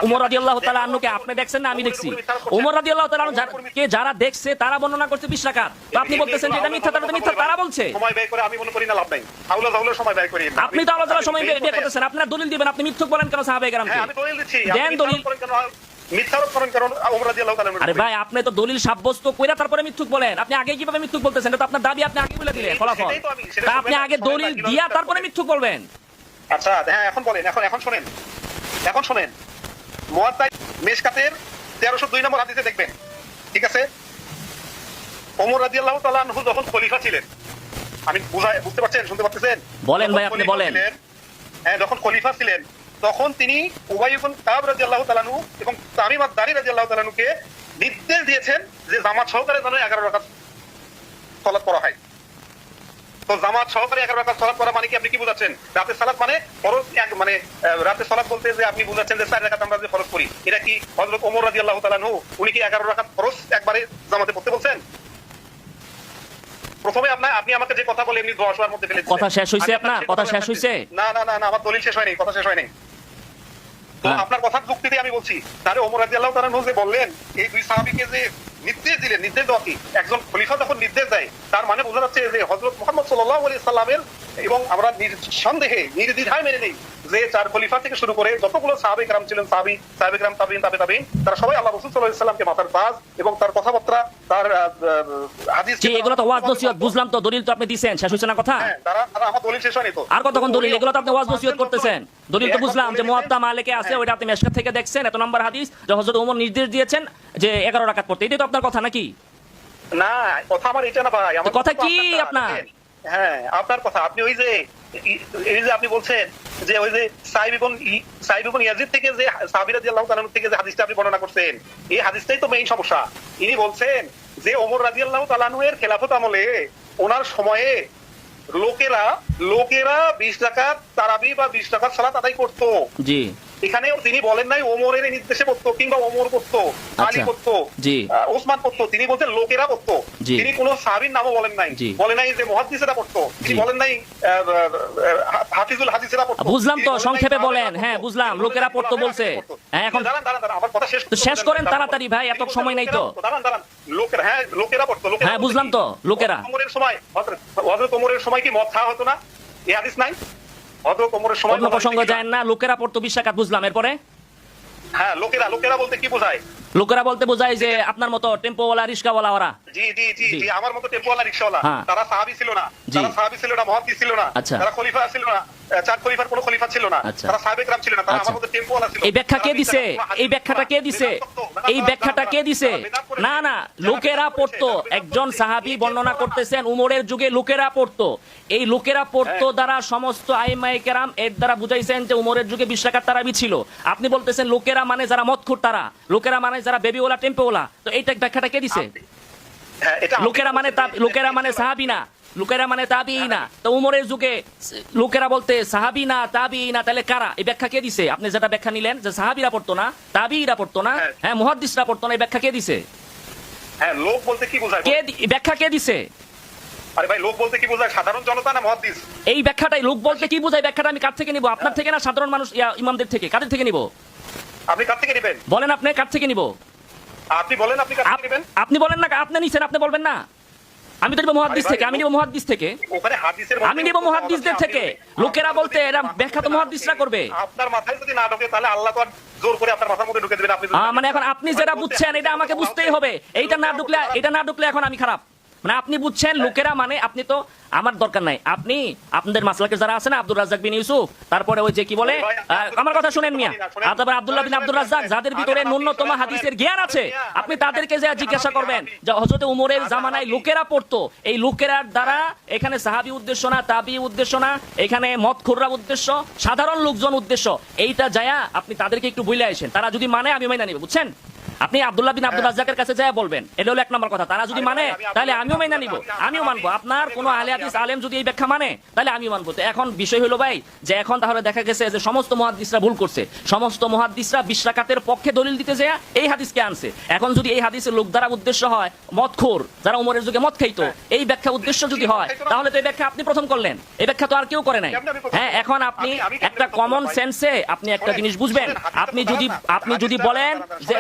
উমর রাদিয়াল্লাহু তাআলা আনহুকে আপনি দেখছেন না আমি দেখছি? উমর রাদিয়াল্লাহু তাআলা আনহুকে যারা দেখছে তারা বর্ণনা করছে 20 রাকাত, তো আপনি বলতেছেন যে এটা মিথ্যা, তারা তো মিথ্যা তারা বলছে। সময় ব্যয় করে আমি মনে করি না লাভ নাই, আউলা জাউলা সময় ব্যয় করি। আপনি তো আলাদা সময় ব্যয় করতেছেন, আপনার দলিল দিবেন, আপনি মিথ্যুক বলেন কেন সাহাবায়ে কেরামকে? হ্যাঁ আমি দলিল দিচ্ছি, দেন দলিল। মিথ্যা আরোপ করেন কারণ ওমর রাদিয়াল্লাহু তাআলা। আরে ভাই আপনি তো দলিল সাব্যস্ত কইরা তারপরে মিথ্যুক বলেন, আপনি আগে কিভাবে মিথ্যুক বলতেছেন? এটা তো আপনার দাবি, আপনি আগে বলে দিলেন ফলাফল। তা আপনি আগে দলিল দিয়া তারপরে মিথ্যুক বলবেন। আচ্ছা হ্যাঁ এখন বলেন, এখন শুনেন মুয়াত্তা মিশকাতের 1302 নম্বর হাদিসে দেখবেন, ঠিক আছে? ওমর রাদিয়াল্লাহু তাআলা আনহু যখন খলিফা ছিলেন, আমি বুঝতে পারছেন, শুনতে পাচ্ছেন? বলেন ভাই আপনি বলেন। হ্যাঁ যখন খলিফা ছিলেন তখন তিনি উবাই ইবনে কাব রাদিয়াল্লাহু তাআলা আনহু এবং তামিম আদ-দারি রাদিয়াল্লাহু তাআলা আনহুকে নির্দেশ দিয়েছেন যে জামাত সহকারে যেন 11 রাকাত সালাত পড়া হয়। তো জামাত সহকারে 11 রাকাত সালাত পড়া মানে কি, আপনি কি বুঝাচ্ছেন? রাতের সালাত মানে ফরজ, মানে রাতের সালাত বলতে যে আপনি বুঝাচ্ছেন যে 4 রাকাত আমরা যে ফরজ করি, এটা কি হযরত ওমর রাদিয়াল্লাহু তাআলা আনহু উনি কি 11 রাকাত ফরজ একবারে জামাতে পড়তে বলছেন? প্রথমে আপনি আমাকে যে কথা বলে এমনি দোয়াশোয়ার মধ্যে ফেলে দিয়েছেন। কথা শেষ হইছে আপনার? কথা শেষ হইছে? না না না না, আমার দলিল শেষ হয়নি, কথা শেষ হয়নি। তো আপনার কথার যুক্তিতে আমি বলছি, তাহলে ওমর রাদিয়াল্লাহু তাআলা আনহু যে বললেন এই দুই সাহাবীকে যে নির্দেশ দিলেন, নির্দেশ দেওয়া কি? একজন খলিফা যখন নির্দেশ দেয় তার মানে বোঝা যাচ্ছে যে হযরত মুহাম্মদ সাল্লাল্লাহু আলাইহি সাল্লামের এবং আমরা নিঃসন্দেহে নির্দ্বিধায় মেনে নেই যে 4 খলিফা থেকে শুরু করে যতগুলো সাহাবে کرام ছিলেন, সাহাবে کرام তাবিঈন তারা সবাই আল্লাহ রাসূল সাল্লাল্লাহু আলাইহি ওয়াসাল্লামকে মাথার তাজ এবং তার কথাবার্তা, তার হাদিস, জি এগুলো তো ওয়াজ নসিহত, বুঝলাম তো, দলিল তো আপনি দিবেন, শেষ হইছে না কথা? হ্যাঁ, তারা আমার দলিল শেষ হয়নি তো। আর কতক্ষণ দলিল? এগুলো তো আপনি ওয়াজ নসিহত করতেছেন। দলিল তো বুঝলাম যে মুয়াত্তা মালিকে আছে, ওইটা আপনি মেশকাত থেকে দেখছেন, এত নম্বর হাদিস যে হযরত ওমর নির্দেশ দিয়েছেন যে 11 রাকাত পড়তে। এটাই তো আপনার কথা নাকি? না, কথা আমার এটা না ভাই, আমার কথা কি আপনার? হ্যাঁ, আপনার কথা। আপনি ওই যে আপনি বলছেন যে ওই যে সাইব ইবন ইয়াজিদ থেকে যে সাহাবী রাদিয়াল্লাহু তাআলা থেকে যে হাদিসটা আপনি বর্ণনা করছেন, এই হাদিসটাই তো মেইন সমস্যা। ইনি বলছেন যে ওমর রাদিয়াল্লাহু তাআলা এর খেলাফত আমলে ওনার সময়ে লোকেরা 20 রাকাত তারাবি বা 20 রাকাত সালাত আদায় করতো। জি, এখানেও তিনি বলেন নাই ওমরের নির্দেশে করতো কিংবা ওমর করতো, আলী করতো, জি ওসমান করতো। তিনি বলছেন লোকেরা করতো। তিনি কোন সাহাবীর নামও বলেন নাই, বলেন নাই যে মুহাদ্দিসেরা করতো, তিনি বলেন নাই হাফিজুল হাদিসেরা করতো। বুঝলাম তো, সংক্ষেপে বলেন। হ্যাঁ বুঝলাম, লোকেরা পড়তো বলছে। হ্যাঁ এখন দাঁড়ান আমার কথা শেষ করেন তাড়াতাড়ি ভাই, এত সময় নাই তো। দাঁড়ান লোকেরা, হ্যাঁ লোকেরা পড়তো। হ্যাঁ বুঝলাম তো, লোকেরা। ওমরের সময়, হযরত ওমরের সময় কি মদ খাওয়া হতো না? এই হাদিস নাই? হযরত ওমরের সময় প্রসঙ্গ যায় না, লোকেরা পড়তো 20 রাকাত, বুঝলাম। এরপরে হ্যাঁ, লোকেরা বলতে কি বোঝায়? লোকেরা বলতে বোঝায় যে আপনার মতো টেম্পোওয়ালা, রিস্কাওয়ালা ওরা। জি জি জি জি, আমার মতো টেম্পোওয়ালা, রিকশাওয়ালা। তারা সাহাবী ছিল না, মুহাদ্দিস ছিল না, তারা খলিফা ছিল না, 4 খলিফার কোনো খলিফা ছিল না, তারা সাহাবে کرام ছিল না, তারা আমার মতো টেম্পোওয়ালা ছিল। এই ব্যাখ্যা কে দিছে? এই ব্যাখ্যাটা কে দিছে? এই ব্যাখ্যাটা কে দিছে? না না, লোকেরা পড়তো। একজন সাহাবী বর্ণনা করতেছেন উমরের যুগে লোকেরা পড়তো। এই লোকেরা পড়তো দ্বারা সমস্ত আইমায়ে কেরাম এর দ্বারা বুঝাইছেন যে উমরের যুগে 20 রাকাত তারাবি ছিল। আপনি বলতেছেন লোকেরা মানে যারা মদখোর, তারা লোকেরা মানে যারা বেবিওয়ালা, টেম্পোওয়ালা। তো এইটা ব্যাখ্যাটা কে দিছে? লোকেরা মানে সাহাবী না, লোকেরা মানে তাবিঈ না। তো উমরের যুগে লোকেরা বলতে সাহাবী না, তাবিঈ না, তাহলে কারা? এই ব্যাখ্যা কে দিছে? আপনি যেটা ব্যাখ্যা নিলেন যে সাহাবীরা পড়তো না, তাবিঈরা পড়তো না, হ্যাঁ মুহাদ্দিসরা পড়তো না, এই ব্যাখ্যা কে দিছে? হ্যাঁ, লোক বলতে কি বোঝায়? ব্যাখ্যা কে দিছে? আরে ভাই, লোক বলতে কি বোঝায়? সাধারণ জনতা না মুহাদ্দিস? এই ব্যাখ্যাটাই লোক বলতে কি বোঝায়, ব্যাখ্যাটা আমি কার থেকে নিব? আপনার থেকে না সাধারণ মানুষ ইমামদের থেকে? কাদের থেকে নিব? আপনি কার থেকে নেবেন বলেন, আপনি কার থেকে নিব? আপনি বলেন, আপনি কার থেকে নেবেন? আপনি বলেন না, আপনি নিছেন, আপনি বলবেন না। আমি তো নিব মুহাদ্দিস থেকে, আমি নিব মুহাদ্দিস থেকে, ওখানে হাদিসের আমি নিব মুহাদ্দিসদের থেকে। লোকেরা বলতে এরা ব্যাখ্যা তো মুহাদ্দিসরা করবে। আপনার মাথায় যদি না ঢোকে তাহলে আল্লাহ তো আর জোর করে আপনার মাথার মধ্যে ঢুকে দিবেন। আপনি মানে এখন আপনি যেটা বুঝছেন এটা আমাকে বুঝতেই হবে। এটা না ঢুকলে এখন আমি খারাপ। মানে আপনি বুঝছেন লোকেরা মানে, আপনি তো আমার দরকার নাই। আপনি আপনাদের মাসলাকে যারা আছে না, আব্দুর রাজ্জাক বিন ইউসুফ, তারপরে ওই যে কি বলে, আমার কথা শুনেন মিয়া, তারপর আব্দুল্লাহ বিন আব্দুর রাজ্জাক, যাদের ভিতরে ন্যূনতম হাদিসের জ্ঞান আছে, আপনি তাদেরকে যে জিজ্ঞাসা করবেন যে হযরত উমরের জামানায় লোকেরা পড়তো, এই লোকেরার দ্বারা এখানে সাহাবী উদ্দেশ্য না, তাবিঈ উদ্দেশ্য না, এখানে মদখোররা উদ্দেশ্য, সাধারণ লোকজন উদ্দেশ্য। এইটা যায়া আপনি তাদেরকে একটু বইলে আসেন, তারা যদি মানে আমি মাইনা নিব, বুঝছেন? আপনি আব্দুল্লাহ বিন আব্দুর রাজ্জাকের কাছে যায় বলবেন, এটা হলো 1 নম্বর কথা। তারা যদি মানে তাহলে আমিও মাইনা নিব, আমিও মানবো। আপনার কোন আহলে হাদিস আলেম যদি এই ব্যাখ্যা মানে তাহলে আমিও মানবো। তো এখন বিষয় হলো ভাই যে এখন তাহলে দেখা গেছে যে সমস্ত মুহাদ্দিসরা ভুল করছে। সমস্ত মুহাদ্দিসরা 20 রাকাতের পক্ষে দলিল দিতে যায় এই হাদিসকে আনছে। এখন যদি এই হাদিসের লোক দ্বারা উদ্দেশ্য হয় মদখোর, যারা উমরের যুগে মদ খাইতো, এই ব্যাখ্যা উদ্দেশ্য যদি হয় তাহলে তো এই ব্যাখ্যা আপনি প্রথম করলেন, এই ব্যাখ্যা তো আর কেউ করে নাই। হ্যাঁ, এখন আপনি একটা কমন সেন্সে আপনি একটা জিনিস বুঝবেন। আপনি যদি বলেন যে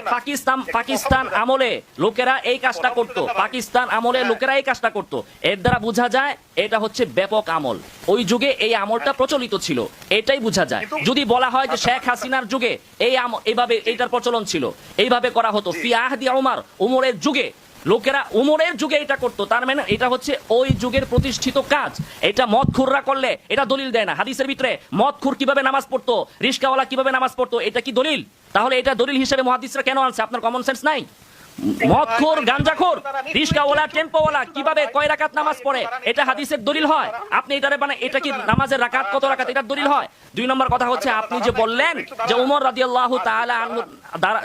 পাকিস্তান আমলে লোকেরা এই কাজটা করতো, পাকিস্তান আমলে লোকেরা এই কাজটা করতো, এর দ্বারা বোঝা যায় এটা হচ্ছে ব্যাপক আমল, ওই যুগে এই আমলটা প্রচলিত ছিল, এটাই বোঝা যায়। যদি বলা হয় যে শেখ হাসিনার যুগে এইভাবে এইটার প্রচলন ছিল, এইভাবে করা হতো, ফি আহদি ওমর, উমরের যুগে লোকেরা উমরের যুগে এটা করতো, তার মানে এটা হচ্ছে ওই যুগের প্রতিষ্ঠিত কাজ। এটা মদখুররা করলে এটা দলিল দেয় না। হাদিসের ভিতরে মদখুর কিভাবে নামাজ পড়তো, রিস্কাওয়ালা কিভাবে নামাজ পড়তো, এটা কি দলিল? তাহলে এটা দলিল হিসেবে মুহাদ্দিসরা কেন আনছে? আপনার কমন সেন্স নাই? মদখোর, গাঞ্জাখোর, রিস্কাওয়ালা, টেম্পোওয়ালা কিভাবে কয় রাকাত নামাজ পড়ে এটা হাদিসের দলিল হয়? আপনি এটারে মানে এটা কি নামাজের রাকাত কত রাকাত এটার দলিল হয়? 2 নম্বর কথা হচ্ছে আপনি যে বললেন যে উমর রাদিয়াল্লাহু তাআলা আনহু,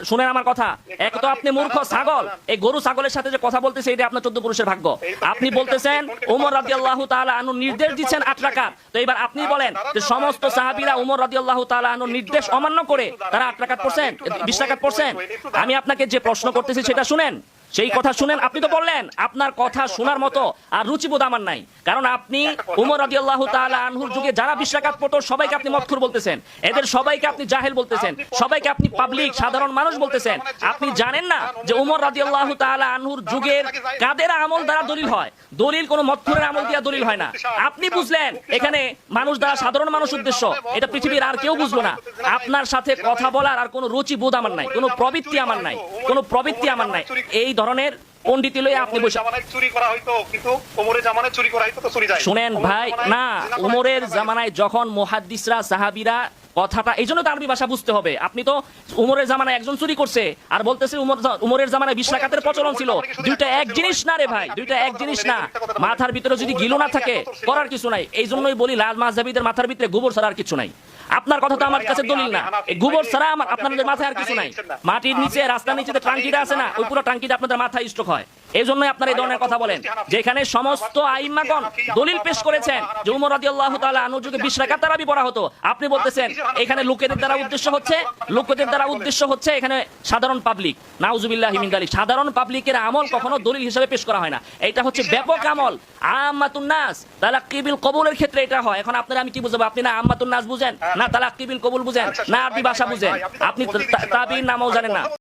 শুনেন আমার কথা, এক তো আপনি মূর্খ ছাগল, এই গরু ছাগলের সাথে যে কথা বলতেছে এটা আপনার 14 পুরুষের ভাগ্য। আপনি বলতেছেন উমর রাদিয়াল্লাহু তাআলা আনহু নির্দেশ দিচ্ছেন 8 রাকাত, তো এবার আপনি বলেন যে সমস্ত সাহাবীরা উমর রাদিয়াল্লাহু তাআলা আনহু নির্দেশ অমান্য করে তারা 8 রাকাত পড়ছেন, 20 রাকাত পড়ছেন। আমি আপনাকে যে প্রশ্ন করতেছি সেটা শুনেন, সেই কথা শুনেন, আপনি তো বললেন আপনার কথা শোনার মতো আর রুচিবোধ আমার নাই, কারণ আপনি উমর রাদিয়াল্লাহু তাআলা আনহুর যুগে যারা 20 রাকাত পড়তো সবাইকে আপনি মক্ফুর বলতেছেন, এদের সবাইকে আপনি জাহেল বলতেছেন, সবাইকে আপনি পাবলিক সাধারণ মানুষ বলতেছেন। আপনি জানেন না যে উমর রাদিয়াল্লাহু তাআলা আনহুর যুগের কাদের আমল দ্বারা দলিল হয়? দলিল কোনো মক্ফুরের আমল দিয়া দলিল হয় না। আপনি বুঝলেন এখানে মানুষ দ্বারা সাধারণ মানুষ উদ্দেশ্য, এটা পৃথিবীর আর কেউ বুঝলো না। আপনার সাথে কথা বলার আর কোনো রুচিবোধ আমার নাই, কোনো প্রবৃত্তি আমার নাই, কোনো প্রবৃত্তি আমার নাই। এই ধরনের পণ্ডিতি লয়ে আপনি বসে চুরি করা হয়তো, কিন্তু ওমরের জামানায় চুরি করা হয়তো তো চুরি যায়। শুনেন ভাই, না, উমরের জামানায় যখন মুহাদ্দিসরা সাহাবীরা কথাটা, এই জন্য তো আরবি ভাষা বুঝতে হবে। আপনি তো উমরের জামানায় একজন চুরি করছে আর বলতেছে উমরের জামানায় 20 রাকাতের প্রচলন ছিল, দুইটা এক জিনিস না রে ভাই, দুইটা এক জিনিস না। মাথার ভিতরে যদি গিলো না থাকে করার কিছু নাই। এই জন্যই বলি লাল মাযহাবীদের মাথার ভিতরে গোবর ছাড়া আর কিছু নাই। আপনার কথা তো আমার কাছে দলিল না, এই গোবর ছাড়া আপনাদের মাথায় আর কিছু নাই। মাটির নিচে, রাস্তার নিচে যে টাঙ্কিটা আছে না, ওই পুরো টাঙ্কিটা আপনাদের মাথায় স্ট্রোক হয়। এই জন্যই আপনারা এই ধরনের কথা বলেন, যেখানে সমস্ত আইম্মাগণ দলিল পেশ করেছেন যে উমর রাদিয়াল্লাহু তাআলা আনহুর যুগে 20 রাকাত তারাবি পড়া হতো। আপনি বলতেছেন এখানে লোকেদের দ্বারা উদ্দেশ্য হচ্ছে এখানে সাধারণ পাবলিক। নাউজুবিল্লাহি মিন যালিক। সাধারণ পাবলিকের আমল কখনো দলিল হিসেবে পেশ করা হয় না, এটা হচ্ছে ব্যাপক আমল। আম্মাতুন নাস তালাক্কি বিল কবুলের ক্ষেত্রে এটা হয়। এখন আপনারা আমি কি বুঝাবো? আপনি না আম্মাতুন নাস বুঝেন, না তালাক্কি বিল কবুল বুঝেন, না আরবি ভাষা বুঝেন, আপনি তাবিঈর নামও জানেন না।